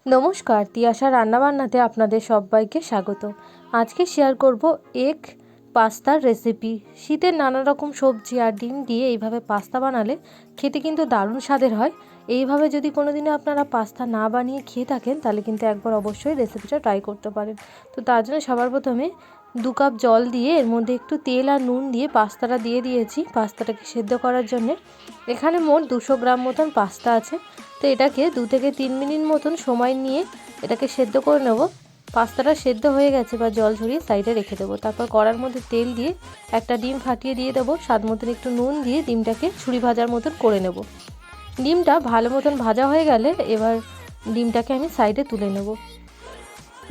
নমস্কার, তিয়াশা রান্নাবান্নাতে আপনাদের সবাইকে স্বাগত। আজকে শেয়ার করব এগ পাস্তার রেসিপি। শীতের নানা রকম সবজি আর ডিম দিয়ে এইভাবে পাস্তা বানালে খেতে কিন্তু দারুণ স্বাদের হয়। এইভাবে যদি কোনোদিনও আপনারা পাস্তা না বানিয়ে খেয়ে থাকেন তাহলে কিন্তু একবার অবশ্যই রেসিপিটা ট্রাই করতে পারেন। তো তার জন্য সবার প্রথমে 2 কাপ জল দিয়ে এর মধ্যে একটু তেল আর নুন দিয়ে পাস্তাটা দিয়ে দিয়েছি পাস্তাটাকে সেদ্ধ করার জন্যে। এখানে মোট 200 গ্রাম মতন পাস্তা আছে। তো এটাকে 2 থেকে 3 মিনিট মতন সময় নিয়ে এটাকে সেদ্ধ করে নেব। পাস্তাটা সেদ্ধ হয়ে গেছে বা জল ঝরিয়ে সাইডে রেখে দেবো। তারপর কড়ার মধ্যে তেল দিয়ে একটা ডিম ফাটিয়ে দিয়ে দেবো। স্বাদ মতন একটু নুন দিয়ে ডিমটাকে ছুরি ভাজার মতন করে নেব। ডিমটা ভালো মতন ভাজা হয়ে গেলে এবার ডিমটাকে আমি সাইডে তুলে নেব।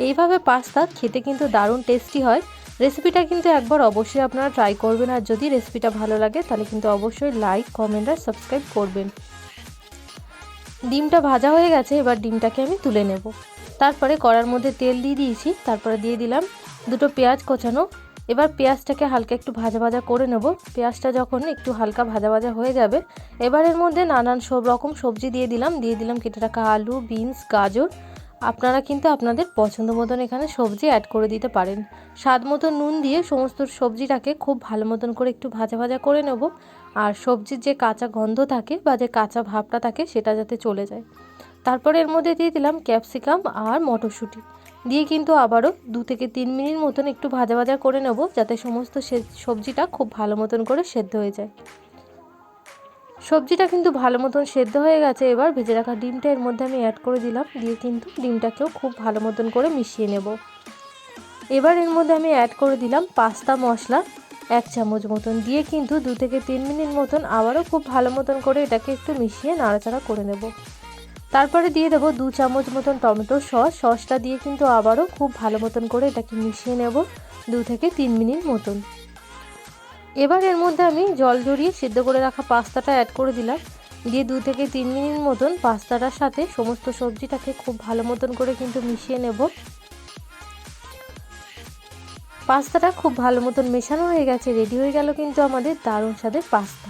এইভাবে পাস্তা খেতে কিন্তু দারুণ টেস্টি হয়। রেসিপিটা কিন্তু একবার অবশ্যই আপনারা ট্রাই করবেন, আর যদি রেসিপিটা ভালো লাগে তাহলে কিন্তু অবশ্যই লাইক, কমেন্ট আর সাবস্ক্রাইব করবেন। ডিমটা ভাজা হয়ে গেছে, এবার ডিমটাকে আমি তুলে নেব। তারপরে কড়ার মধ্যে তেল দিয়ে দিয়েছি, তারপরে দিয়ে দিলাম 2টো পেঁয়াজ কোচানো। এবার পেঁয়াজটাকে হালকা একটু ভাজা ভাজা করে নেব। পেঁয়াজটা যখন একটু হালকা ভাজা ভাজা হয়ে যাবে এবার এর মধ্যে নানান সব রকম সবজি দিয়ে দিলাম কেটে রাখা আলু, বিনস, গাজর। আপনারা কিন্তু আপনাদের পছন্দ মতন এখানে সবজি অ্যাড করে দিতে পারেন। স্বাদ মতো নুন দিয়ে সমস্ত সবজিটাকে খুব ভালো মতন করে একটু ভাজা ভাজা করে নেব। আর সবজির যে কাঁচা গন্ধ থাকে বা যে কাঁচা ভাবটা থাকে সেটা যাতে চলে যায়। তারপরে এর মধ্যে দিয়ে দিলাম ক্যাপসিকাম আর মটরশুঁটি দিয়ে কিন্তু আবারও 2 থেকে 3 মিনিট মতন একটু ভাজা ভাজা করে নেব, যাতে সমস্ত সবজিটা খুব ভালো মতন করে সেদ্ধ হয়ে যায়। সবজিটা কিন্তু ভালো মতন সেদ্ধ হয়ে গেছে। এবার ভেজে রাখা ডিমটা এর মধ্যে আমি অ্যাড করে দিলাম, দিয়ে কিন্তু ডিমটাকেও খুব ভালো মতন করে মিশিয়ে নেব। এবার এর মধ্যে আমি অ্যাড করে দিলাম পাস্তা মশলা 1 চামচ মতন, দিয়ে কিন্তু 2 থেকে 3 মিনিট মতন আবারও খুব ভালো মতন করে এটাকে একটু মিশিয়ে নাড়াচাড়া করে নেব। তারপরে দিয়ে দেবো 2 চামচ মতন টমেটো সসটা দিয়ে কিন্তু আবারও খুব ভালো মতন করে এটাকে মিশিয়ে নেব 2 থেকে 3 মিনিট মতন। এবার এর মধ্যে আমি জল ঝরিয়ে সিদ্ধ করে রাখা পাস্তাটা অ্যাড করে দিলাম, দিয়ে 2 থেকে 3 মিনিট মতন পাস্তাটার সাথে সমস্ত সবজিটাকে খুব ভালো মতন করে কিন্তু মিশিয়ে নেব। পাস্তাটা খুব ভালো মতন মেশানো হয়ে গেছে, রেডি হয়ে গেল কিন্তু আমাদের দারুণ স্বাদের পাস্তা।